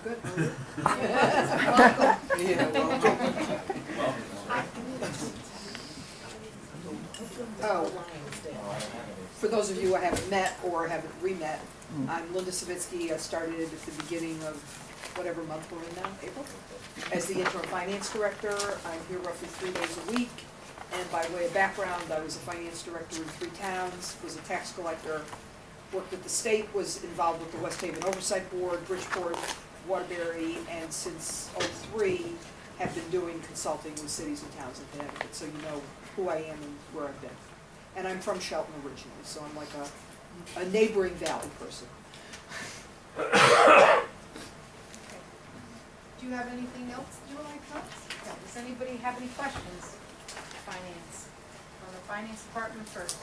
Good. How are you? Yeah, welcome. Oh, for those of you I haven't met or haven't re-met, I'm Linda Savitsky. I started at the beginning of whatever month we're in now, April, as the interim finance director. I'm here roughly 3 days a week. And by way of background, I was a finance director in 3 towns, was a tax collector, worked at the state, was involved with the West Haven Oversight Board, Bridgeport, Waterbury, and since '03 have been doing consulting with cities and towns in Connecticut, so you know who I am and where I've been. And I'm from Shelton originally, so I'm like a neighboring valley person. Do you have anything else that you would like to ask? No. Does anybody have any questions? Finance, from the finance department first.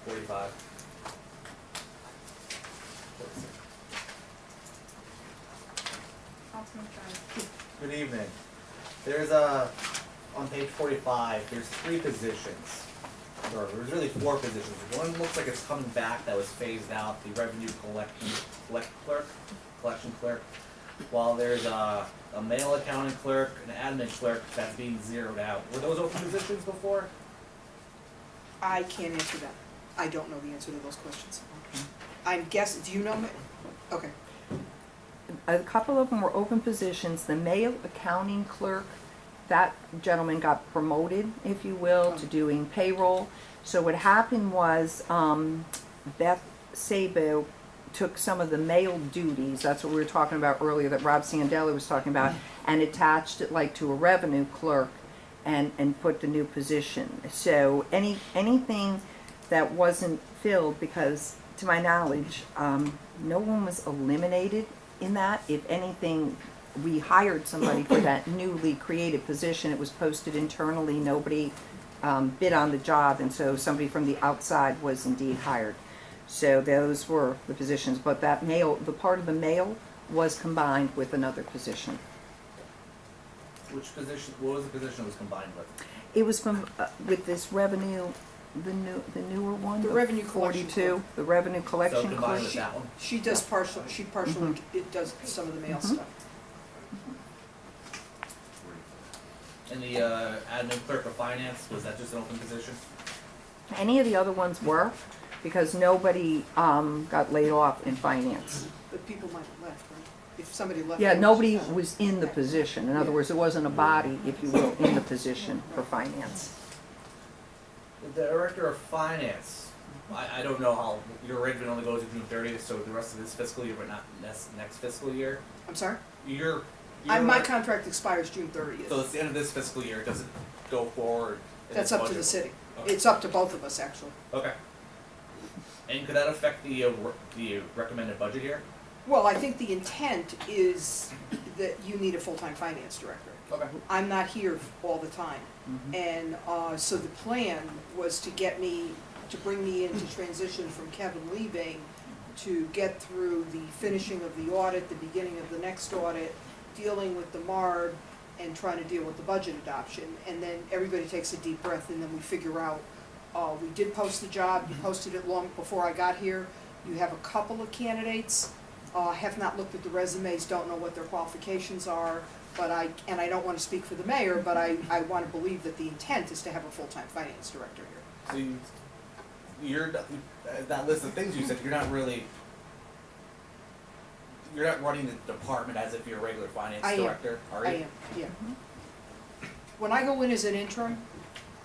45. Councilman John. Good evening. There's on page 45, there's 3 positions. Or there's really 4 positions. One looks like it's coming back that was phased out, the revenue collection clerk. While there's a mail accounting clerk, an admin clerk that's being zeroed out. Were those open positions before? I can't answer that. I don't know the answer to those questions. I'm guessing, do you know me? Okay. A couple of them were open positions. The mail accounting clerk, that gentleman got promoted, if you will, to doing payroll. So what happened was Beth Sabo took some of the mail duties, that's what we were talking about earlier, that Rob Sandelli was talking about, and attached it like to a revenue clerk and put the new position. So anything that wasn't filled, because to my knowledge, no one was eliminated in that. If anything, we hired somebody for that newly created position. It was posted internally. Nobody bid on the job, and so somebody from the outside was indeed hired. So those were the positions, but that mail, the part of the mail was combined with another position. Which position, what was the position it was combined with? It was from, with this revenue, the newer one? The revenue collection 42, clerk. the revenue So collection combined clerk. with that one? She does partially, it does some of the mail stuff. And the admin clerk of finance, was that just an open position? Any of the other ones were, because nobody got laid off in finance. But people might have left, right? If somebody left. Yeah, they nobody just- was in the position. In other words, there wasn't a body, if you will, in the position for finance. The director of finance, I don't know how, your arrangement only goes to June 30th, so the rest of this fiscal year, but not next fiscal year? I'm sorry? Your My contract expires June 30th. So it's the end of this fiscal year, it doesn't go forward? in That's this up to the budget? city. Okay. It's up to both of us, actually. Okay. And could that affect the recommended budget here? Well, I think the intent is that you need a full-time finance director. Okay. I'm not here all the time. And so the plan was to bring me into transition from Kevin leaving to get through the finishing of the audit, the beginning of the next audit, dealing with the MARB, and trying to deal with the budget adoption. And then everybody takes a deep breath, and then we figure out, we did post the job, you posted it long before I got here. You have a couple of candidates, have not looked at the resumes, don't know what their qualifications are, but I don't want to speak for the mayor, but I want to believe that the intent is to have a full-time finance director here. So you're, that list of things you said, you're not running the department as if you're a regular finance I am. director, are you? I am, yeah. When I go in as an interim,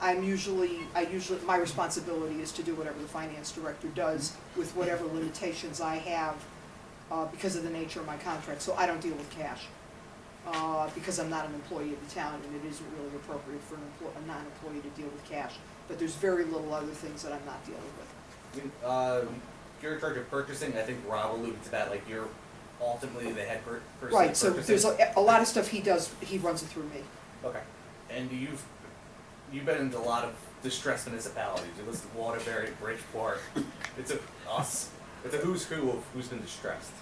my responsibility is to do whatever the finance director does with whatever limitations I have because of the nature of my contract. So I don't deal with cash because I'm not an employee of the town, and it isn't really appropriate for a non-employee to deal with cash. But there's very little other things that I'm not dealing with. You're in charge of purchasing, I think Rob alluded to that, like you're ultimately the head person of Right, so purchasing. there's a lot of stuff he does, he runs it through me. Okay, and you've been into a lot of distressed municipalities, you listed Waterbury, Bridgeport, it's a who's who of who's been distressed.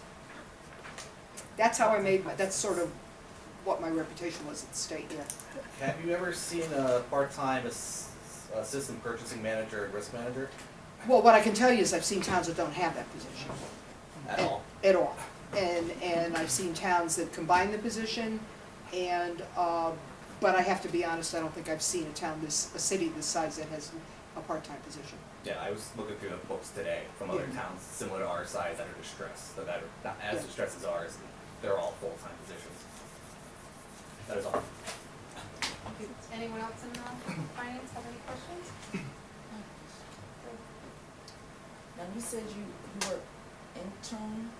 That's how I made that's sort of what my reputation was at the state, yeah. Have you ever seen a part-time assistant purchasing manager and risk manager Well, what I can tell you is I've seen towns that don't have that position. at all? at all. And I've seen towns that combine the position, and, but I have to be honest, I don't think I've seen a city this size that has a part-time position. Yeah, I was looking through the books today from other Yeah. towns similar to our size that are distressed, so that are not as Yeah. distressed as ours, they're all full-time positions. That is all. Anyone else in finance have any questions? Now, you said you were interim,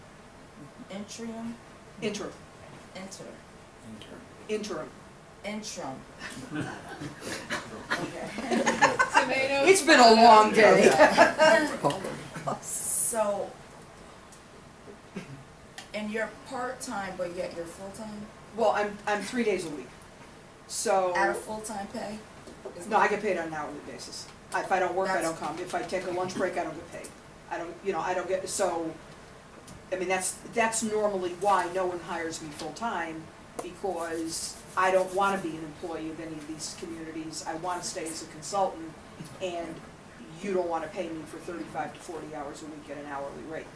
Interim, interim, interim. Okay. Tomatoes. It's been a long day. So, and you're part-time, but yet you're full-time? Well, I'm 3 days a week, so. At a full-time pay? No, I get paid on an hourly basis. If I don't work, I That's- don't come. If I take a lunch break, I don't get paid. I don't get, so, I mean, that's normally why no one hires me full-time, because I don't wanna be an employee of any of these communities. I wanna stay as a consultant, and you don't wanna pay me for 35 to 40 hours a week at an hourly rate.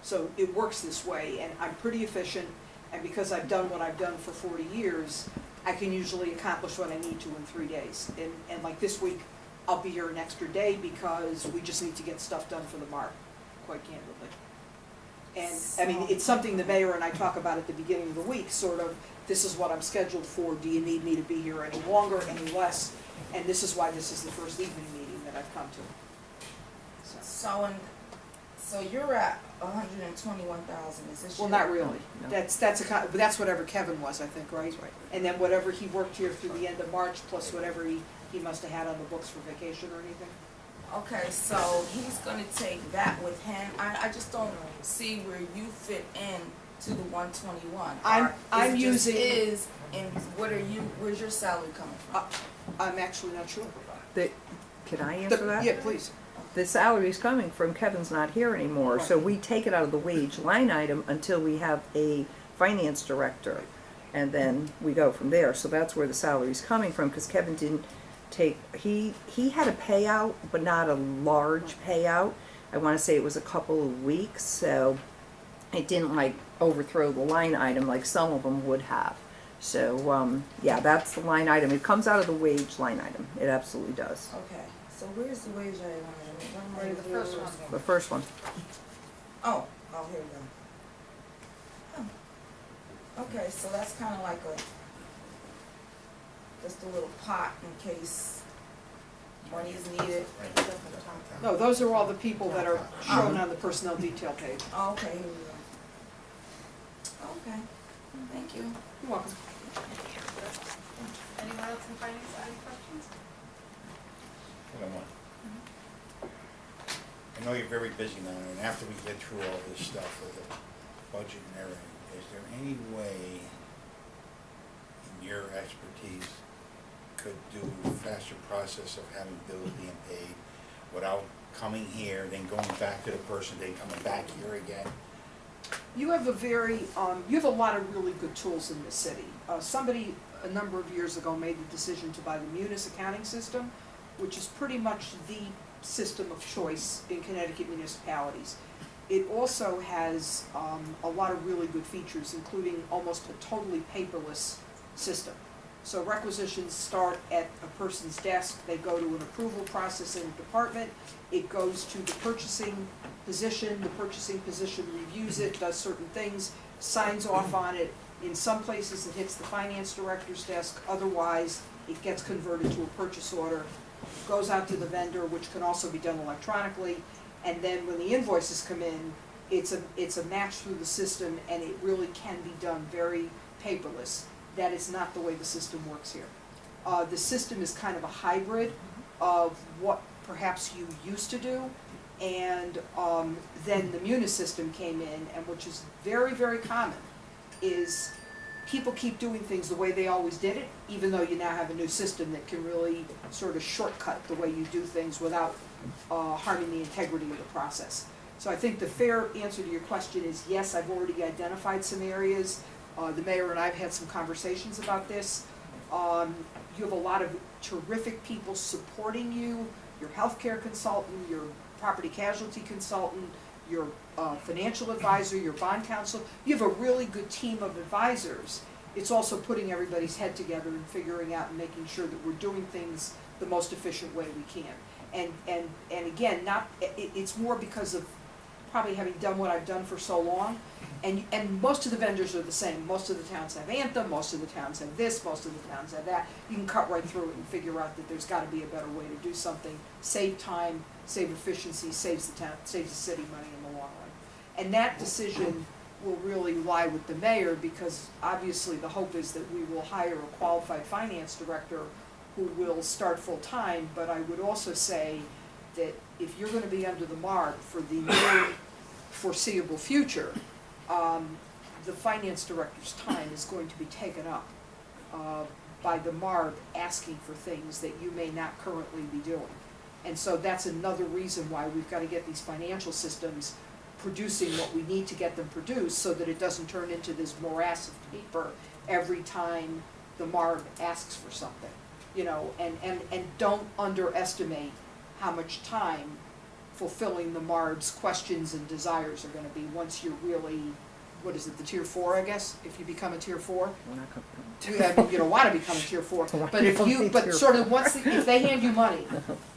So it works this way, and I'm pretty efficient, and because I've done what I've done for 40 years, I can usually accomplish what I need to in 3 days. And like this week, I'll be here an extra day because we just need to get stuff done for the mark, quite candidly. And, I mean, it's something the mayor and I talk about at the beginning of the week, sort of, this is what I'm scheduled for, do you need me to be here any longer, any less? And this is why this is the first evening meeting that I've come to. So. So you're at 121,000, is this Well, your- not really. No. That's whatever Kevin was, I think, right? Right. And then whatever he worked here through the end of March, plus whatever he must have had on the books for vacation or anything. Okay, so he's gonna take that with him. I just don't see where you fit in to the 121. I'm using- And where's your salary coming from? I'm actually not sure. Can I answer that? Yeah, please. The salary's coming from Kevin's not here anymore, so we take it out of the wage line item until we have a finance director. And then we go from there, so that's where the salary's coming from, because Kevin didn't take, he had a payout, but not a large payout. I wanna say it was a couple of weeks, so it didn't like overthrow the line item like some of them would have. So, yeah, that's the line item, it comes out of the wage line item, it absolutely does. Okay, so where's the wage item? Right, the first one. The first one. Oh, here we go. Oh. Okay, so that's kinda like just a little pot in case money is needed. No, those are all the people that are shown on the personnel detail page. Oh, okay, here we go. Okay, thank you. You're welcome. Anyone else in finance have any questions? I know you're very busy now, and after we get through all this stuff with the budget and everything, is there any way, in your expertise, could do a faster process of having bills being paid without coming here, then going back to the person, then coming back here again? You have you have a lot of really good tools in this city. Somebody a number of years ago made the decision to buy the Munis accounting system, which is pretty much the system of choice in Connecticut municipalities. It also has a lot of really good features, including almost a totally paperless system. So requisitions start at a person's desk, they go to an approval process in a department, it goes to the purchasing position reviews it, does certain things, signs off on it. In some places it hits the finance director's desk, otherwise it gets converted to a purchase order, goes out to the vendor, which can also be done electronically, and then when the invoices come in, it's a match through the system, and it really can be done very paperless. That is not the way the system works here. The system is kind of a hybrid of what perhaps you used to do, and then the Munis system came in, and which is very, very common, is people keep doing things the way they always did it, even though you now have a new system that can really sort of shortcut the way you do things without harming the integrity of the process. So I think the fair answer to your question is yes, I've already identified some areas. The mayor and I have had some conversations about this. You have a lot of terrific people supporting you, your healthcare consultant, your property casualty consultant, your financial advisor, your bond counsel. You have a really good team of advisors. It's also putting everybody's head together and figuring out and making sure that we're doing things the most efficient way we can. And again, it's more because of probably having done what I've done for so long. And most of the vendors are the same. Most of the towns have Anthem, most of the towns have this, most of the towns have that. You can cut right through it and figure out that there's gotta be a better way to do something, save time, save efficiency, saves the town, saves the city money in the long run. And that decision will really lie with the mayor, because obviously the hope is that we will hire a qualified finance director who will start full-time, but I would also say that if you're gonna be under the mark for the near foreseeable future, the finance director's time is going to be taken up by the MARB asking for things that you may not currently be doing. And so that's another reason why we've got to get these financial systems producing what we need to get them produced, so that it doesn't turn into this morass of paper every time the MARB asks for something. You know, and don't underestimate how much time fulfilling the MARB's questions and desires are gonna be once you're really, what is it, the tier 4, I guess, if you become a tier 4? We're not comfortable. I mean, you don't wanna become a tier 4, but if you, but sort of once, if they hand you money,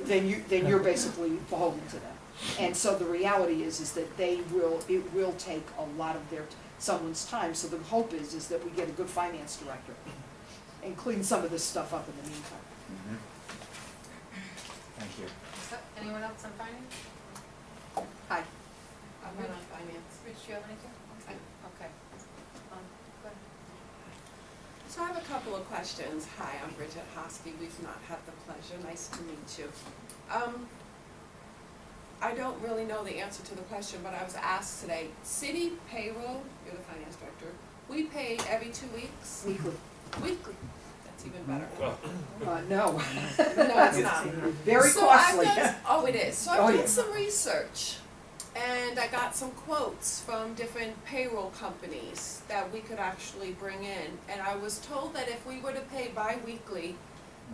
then you're basically beholden to them. And so the reality is that it will take a lot of someone's time, so the hope is that we get a good finance director and clean some of this stuff up in the meantime. Mhm. Thank you. So, anyone else on finance? Hi. I'm not on finance. Rich, do you have anything? Okay. Go ahead. So I have a couple of questions. Hi, I'm Bridget Hosky. We've not had the pleasure. Nice to meet you. I don't really know the answer to the question, but I was asked today, city payroll, you're the finance director, we pay every 2 weeks? Weekly. Weekly. That's even better. No. No, it's not. Very So I've costly. done- oh, it is. So I've Oh, done yeah. some research, and I got some quotes from different payroll companies that we could actually bring in. And I was told that if we were to pay bi-weekly,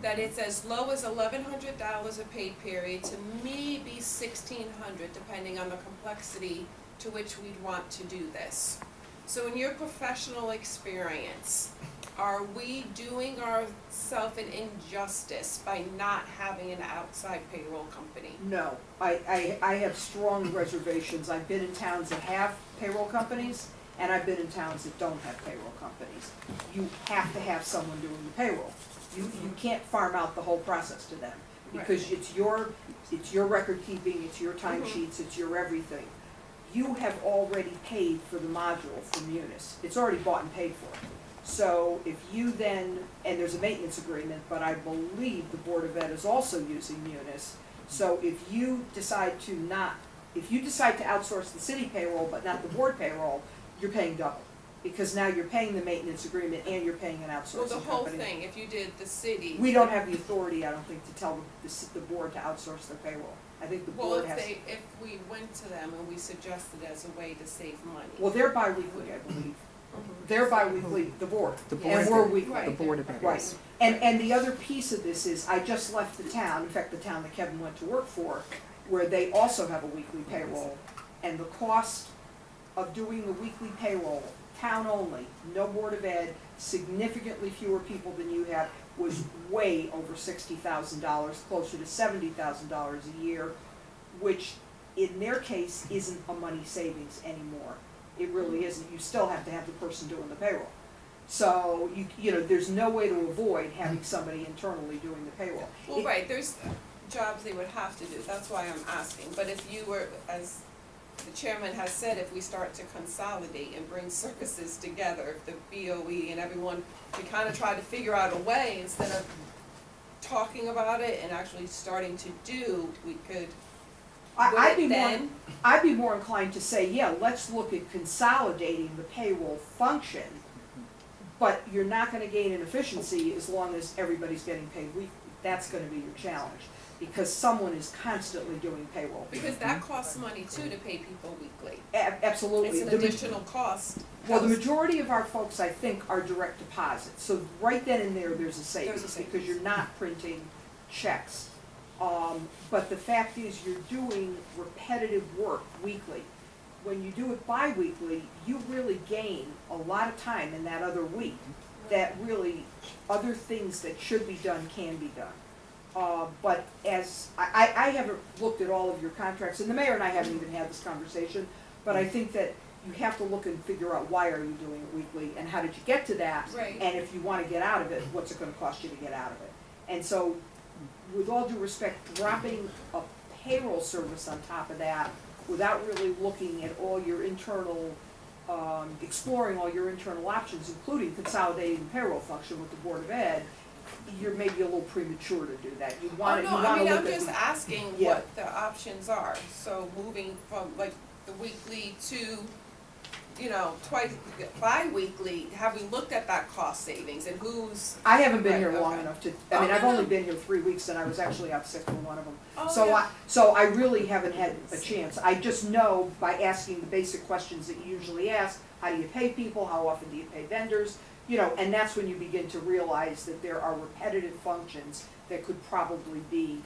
that it's as low as $1,100 a pay period to maybe $1,600, depending on the complexity to which we'd want to do this. So in your professional experience, are we doing ourselves an injustice by not having an outside payroll company? No, I have strong reservations. I've been in towns that have payroll companies, and I've been in towns that don't have payroll companies. You have to have someone doing the payroll. You can't farm out the whole process to them, because it's your record keeping, it's your timesheets, it's your everything. You have already paid for the module from Munis. It's already bought and paid for. So if you then, and there's a maintenance agreement, but I believe the Board of Ed is also using Munis. So if you decide to outsource the city payroll but not the board payroll, you're paying double. Because now you're paying the maintenance agreement and you're paying an outsourcing Well, the whole company. thing, if you did the city. We don't have the authority, I don't think, to tell the board to outsource their payroll. I think the Well, board has. if we went to them and we suggested as a way to save money. Well, they're bi-weekly, I believe. They're bi-weekly, the board. The And board. we're weekly. Right. The Board of Ed. Right, and the other piece of this is, I just left the town, in fact, the town that Kevin went to work for, where they also have a weekly payroll, and the cost of doing the weekly payroll, town only, no Board of Ed, significantly fewer people than you have, was way over $60,000, closer to $70,000 a year, which in their case isn't a money savings anymore. It really isn't. You still have to have the person doing the payroll. So you know, there's no way to avoid having somebody internally doing the payroll. Well, right, there's jobs they would have to do, that's why I'm asking, but if you were, as the chairman has said, if we start to consolidate and bring services together, if the BOE and everyone, we kind of try to figure out a way, instead of talking about it and actually starting to do, we could, I'd be then, more inclined to say, yeah, let's look at consolidating the payroll function, but you're not gonna gain in efficiency as long as everybody's getting paid weekly. That's gonna be your challenge, because someone is constantly doing payroll. because that costs money too to pay people weekly. Absolutely. It's an The ma- additional cost. Well, the majority of our folks, I think, are direct deposit, so right then and there's a There's a savings, savings. because you're not printing checks. But the fact is, you're doing repetitive work weekly. when you do it bi-weekly, you really gain a lot of time in that other week, that really, other things that should be done can be done. But as, I haven't looked at all of your contracts, and the mayor and I haven't even had this conversation, but I think that you have to look and figure out why are you doing it weekly, and how did you get to that? Right. And if you wanna get out of it, what's it gonna cost you to get out of it? And so, with all due respect, dropping a payroll service on top of that, without really looking at all your internal, exploring all your internal options, including consolidating the payroll function with the Board of Ed, you're maybe a little premature to do that. You Oh, wanna, no, you I wanna mean, look I'm at just the- asking Yeah. what the options are, so moving from like the weekly to, you know, twice, bi-weekly, have we looked at that cost savings and who's, I haven't been Right, here long okay. enough to, Oh, I've no, only no. been here 3 weeks, and I was actually out sick for one of them. oh, So yeah. so I really haven't had a chance. I just know by asking the basic questions that you usually ask, how do you pay people, how often do you pay vendors? You know, and that's when you begin to realize that there are repetitive functions that could probably be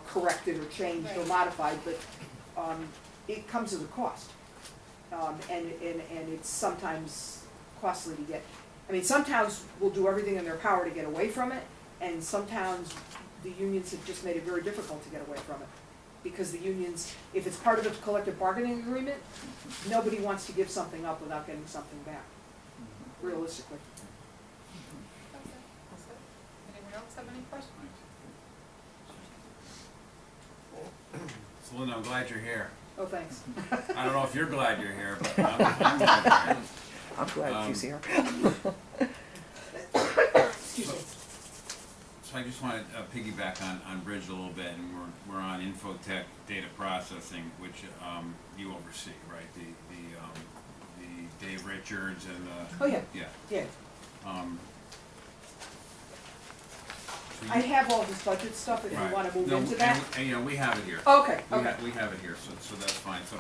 corrected or changed or Right. modified, but it comes at a cost. And it's sometimes costly to get. I mean, some towns will do everything in their power to get away from it, and some towns, the unions have just made it very difficult to get away from it. Because the unions, if it's part of a collective bargaining agreement, nobody wants to give something up without getting something back, realistically. That's it. That's it. Anyone else have any questions? So Linda, I'm glad you're here. Oh, thanks. I don't know if you're glad you're here, but I'm glad you're here. I'm glad she's here. Excuse me. So I just want to piggyback on Bridge a little bit, and we're on infotech data processing, which you oversee, right? The Dave Richards and the. Oh, yeah, Yeah. yeah. So I you- have all this budget stuff if you right. wanna move No, into that. And, you know, we have it here. Okay, okay. We have it here, so that's fine. So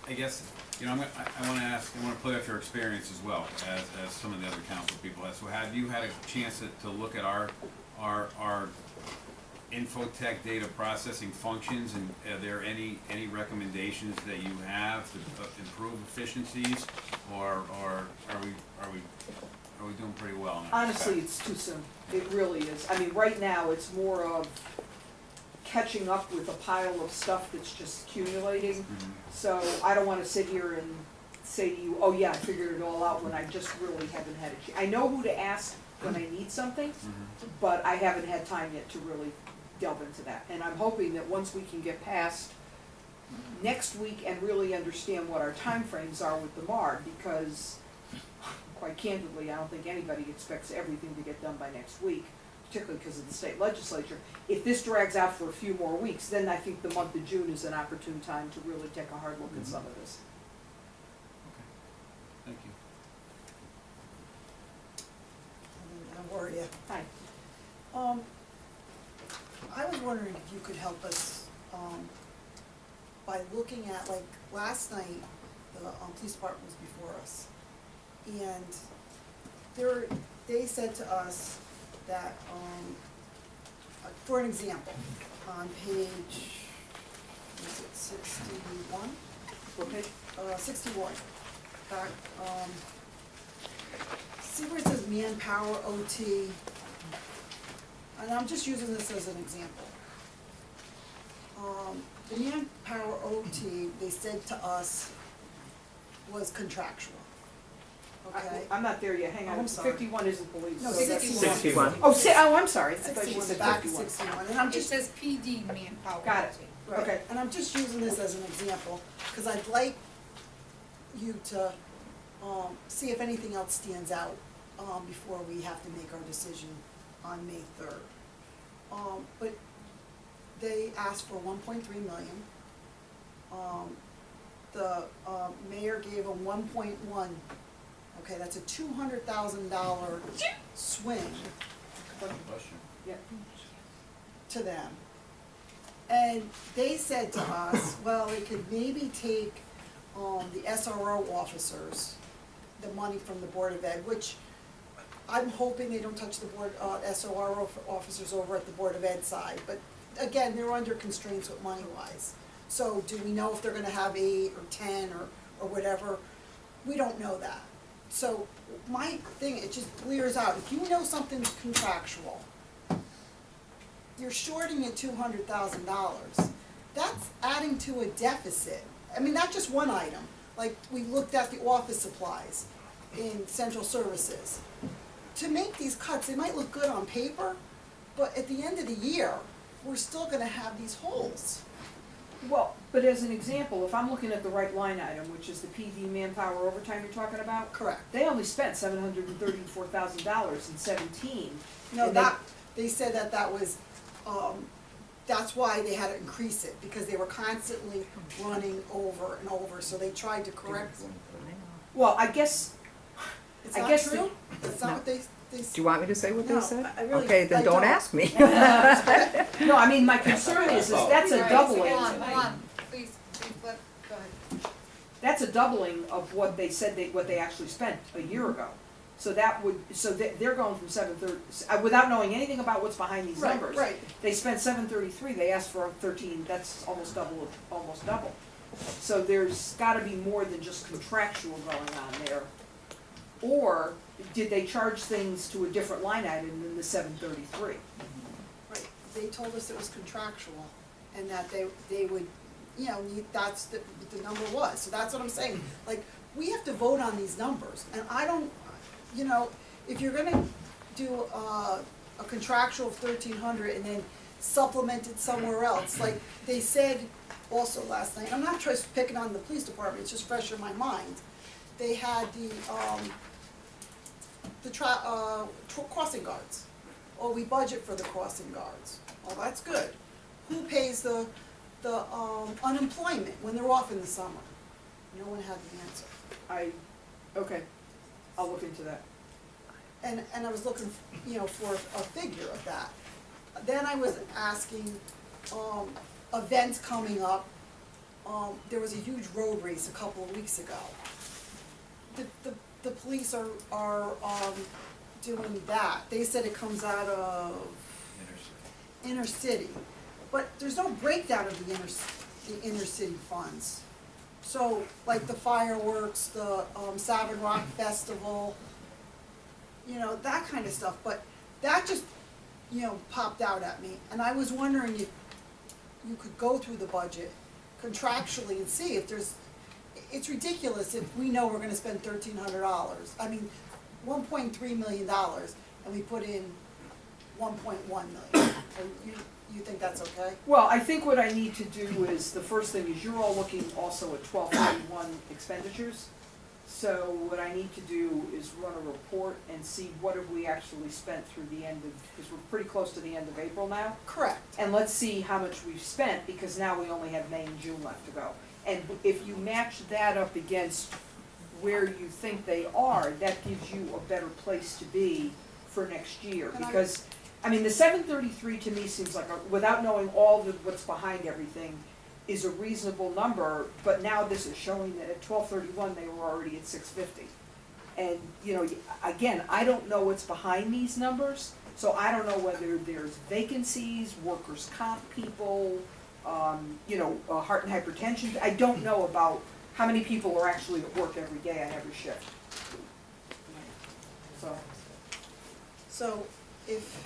I guess, you know, I wanna ask, I wanna play off your experience as well, as some of the other council people have. So have you had a chance to look at our infotech data processing functions, and are there any recommendations that you have to improve efficiencies, or are we doing pretty well in that Honestly, respect? it's too soon. It really is. I mean, right now, it's more of catching up with a pile of stuff that's just accumulating. Mhm. So I don't wanna sit here and say to you, oh yeah, I figured it all out, when I just really haven't had a chance. I know who to ask when I need something, Mhm. but I haven't had time yet to really delve into that. And I'm hoping that once we can get past next week and really understand what our timeframes are with the MAR, because quite candidly, I don't think anybody expects everything to get done by next week, particularly because of the state legislature. If this drags out for a few more weeks, then I think the month of June is an opportune time to really take a hard look at some of this. Thank you. How are you? Hi. I was wondering if you could help us, by looking at, like, last night, the, police department was before us. And they said to us that, for an example, on page, is it 61? Okay? 61, back, see where it says manpower, OT, and I'm just using this as an example. The manpower OT, they said to us, was contractual, okay? I'm not there yet, hang Oh, on. I'm sorry. 51 isn't police, No, so that's. 61. Oh, I'm sorry, I thought you 61, said back 51. 61, and I'm It just, says PD manpower. Got it. right, Okay. and I'm just using this as an example, cause I'd like you to, see if anything else stands out, before we have to make our decision on May 3rd. But they asked for 1.3 million. The, mayor gave them 1.1, okay, that's a $200,000 swing Yeah. to them. And they said to us, well, they could maybe take, the SRO officers, the money from the Board of Ed, which I'm hoping they don't touch the board, SRO officers over at the Board of Ed side, but again, they're under constraints with money-wise. So do we know if they're gonna have 8 or 10 or or whatever, we don't know that. So my thing, it just clears out, if you know something's contractual, you're shorting it $200,000, that's adding to a deficit. I mean, that's just one item, like, we looked at the office supplies in central services. To make these cuts, they might look good on paper, but at the end of the year, we're still gonna have these holes. Well, but as an example, if I'm looking at the right line item, which is the PD manpower overtime you're talking about, Correct. they only spent $734,000 in 17. No, and they- they said that was, that's why they had to increase it, because they were constantly running over and over, so they tried to correct them. Well, I guess, It's I not guess true? That's not No. what they Do you want me to say what they No, said? I really- Okay, then I don't don't. ask me. no, I mean, my concern is that's a Right, doubling. Hold on, please, go ahead. That's a doubling of what they said what they actually spent a year ago. So they're going from 730, without knowing anything about what's behind these Right, numbers. right. They spent 733, they asked for 13, that's almost double. So there's gotta be more than just contractual going on there. Or did they charge things to a different line item than the 733? Right, they told us it was contractual, and that they would, that's what the number was, so that's what I'm saying. Like, we have to vote on these numbers, and I don't, if you're gonna do a contractual of 1,300 and then supplement it somewhere else, like they said also last night, I'm not just picking on the police department, it's just fresh in my mind. They had crossing guards. Oh, we budget for the crossing guards. Oh, that's good. Who pays the unemployment when they're off in the summer? No one had the answer. Okay, I'll look into that. And I was looking, for a figure of that. Then I was asking, events coming up. There was a huge road race a couple of weeks ago. The police are doing that. They said it comes out of inner city, but there's no breakdown of the inner city funds. So, like the fireworks, the Savin Rock Festival, that kind of stuff, but that just, popped out at me, and I was wondering if you could go through the budget contractually and see if it's ridiculous if we know we're gonna spend $1,300, $1.3 million, and we put in 1.1 million. You think that's okay? Well, I think what I need to do is, the first thing is, you're all looking also at 1231 expenditures. So what I need to do is run a report and see what have we actually spent through the end of, because we're pretty close to the end of April now. Correct. And let's see how much we've spent, because now we only have May and June left to go. And if you match that up against where you think they are, that gives you a better place to be for next year. And Because, the 733 to me seems like, without knowing all what's behind everything, is a reasonable number, but now this is showing that at 1231, they were already at 650. And, again, I don't know what's behind these numbers, so I don't know whether there's vacancies, workers' comp people, heart and hypertension. I don't know about how many people are actually at work every day on every shift. So, if,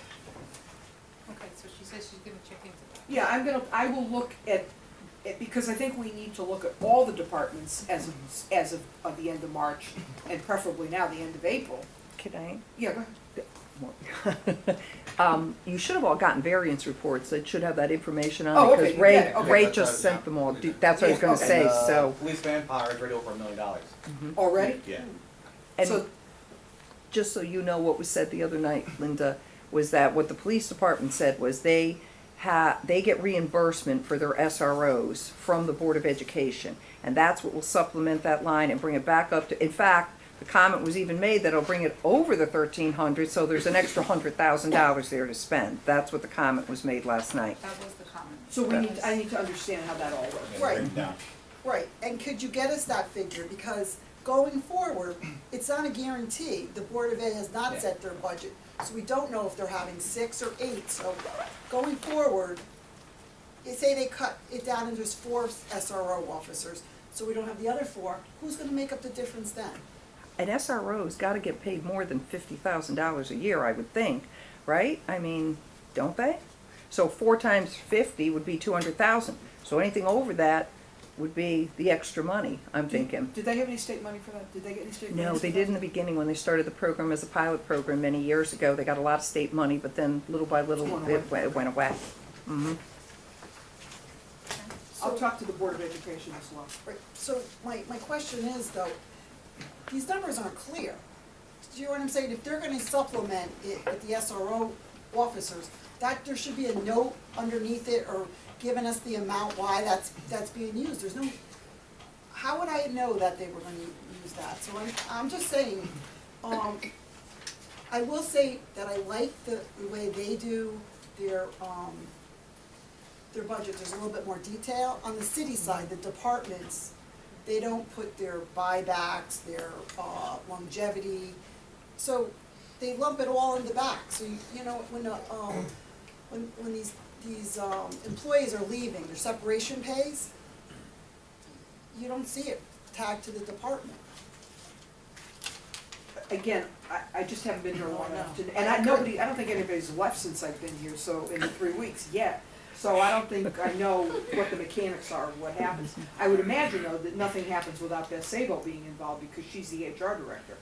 Okay, so she says she's gonna check into that. Yeah, I will look at, because I think we need to look at all the departments as of the end of March, and preferably now, the end of April. Can I? Yeah, go ahead. You should have all gotten variance reports that should have that information on Oh, it, okay, because you Ray, get it, okay. Ray That's just what I sent was- them all. That's what I was gonna Okay. say, And, so. police manpower is right over $1 million. Already? Yeah. And So, just so you know, what was said the other night, Linda, was that what the police department said was they get reimbursement for their SROs from the Board of Education. And that's what will supplement that line and bring it back up to, in fact, the comment was even made that it'll bring it over the 1,300, so there's an extra $100,000 there to spend. That's what the comment was made last night. That was the comment. so I need to understand how that all works. Yeah, Right. break down. right, and could you get us that figure? Because going forward, it's not a guarantee. The Board of Ed has not Yeah. set their budget, so we don't know if they're having 6 or 8. So going forward, say they cut it down and there's 4 SRO officers, so we don't have the other 4, who's gonna make up the difference then? An SRO's gotta get paid more than $50,000 a year, I would think, right? I mean, don't they? So 4 times 50 would be 200,000. So anything over that would be the extra money, I'm thinking. Did they have any state money for that? Did they get any state money? No, they did in the beginning when they started the program as a pilot program many years ago. They got a lot of state money, but then little by little it went away. Mm-hmm. I'll talk to the Board of Education as well. Right, so my question is though, these numbers aren't clear. Do you know what I'm saying? If they're gonna supplement it with the SRO officers, that there should be a note underneath it or giving us the amount why that's being used. There's no, how would I know that they were gonna use that? So I'm just saying, I will say that I like the way they do their budget. There's a little bit more detail. On the city side, the departments, they don't put their buybacks, their longevity, so they lump it all in the back. So you know, when these employees are leaving, their separation pays, you don't see it tagged to the department. Again, I just haven't been here long enough to, I and I don't think anybody's left since I've been here, so, in the 3 weeks yet. So I don't think I know what the mechanics are, what happens. I would imagine though that nothing happens without Beth Sabo being involved because she's the HR director.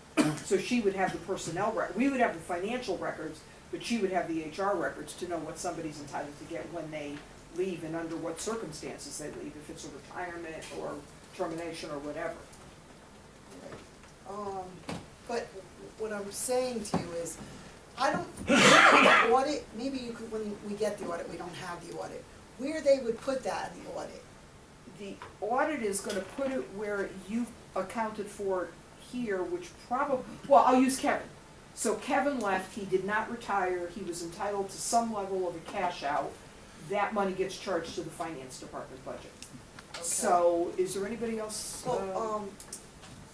So she would have the personnel we would have the financial records, but she would have the HR records to know what somebody's entitled to get when they leave and under what circumstances they leave, if it's a retirement or termination or whatever. But what I'm saying to you is, I don't, the audit, maybe you could, when we get the audit, we don't have the audit, where they would put that in the audit. The audit is gonna put it where you've accounted for it here, which probably, well, I'll use Kevin. So Kevin left, he did not retire, he was entitled to some level of a cash out. That money gets charged to the finance department budget. So, is there anybody else? Well,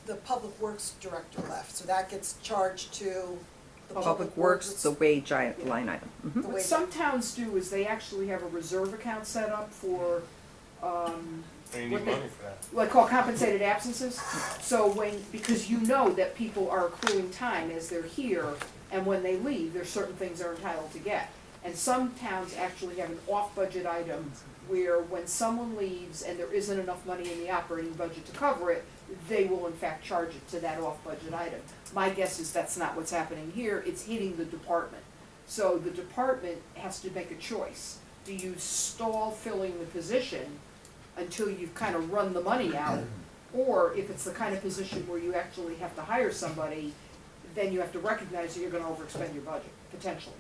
the public works director left, so that gets charged to the Public Works, the wage line item. Mhm. the What way some towns do is they actually have a reserve account set up for, They what need they- money for that. like called compensated absences. So because you know that people are accruing time as they're here, and when they leave, there's certain things they're entitled to get. And some towns actually have an off-budget item where when someone leaves and there isn't enough money in the operating budget to cover it, they will in fact charge it to that off-budget item. My guess is that's not what's happening here, it's hitting the department. So the department has to make a choice. Do you stall filling the position until you've kind of run the money out? Or if it's the kind of position where you actually have to hire somebody, then you have to recognize that you're gonna overspend your budget, potentially.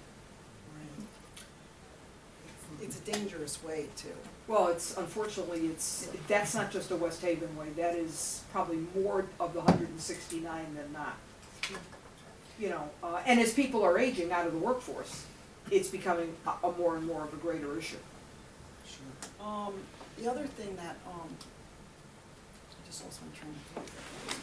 it's a dangerous way to. Well, unfortunately, that's not just a West Haven way, that is probably more of the 169 than not. You know, and as people are aging out of the workforce, it's becoming a more and more of a greater issue. The other thing that, I just lost my train of thought.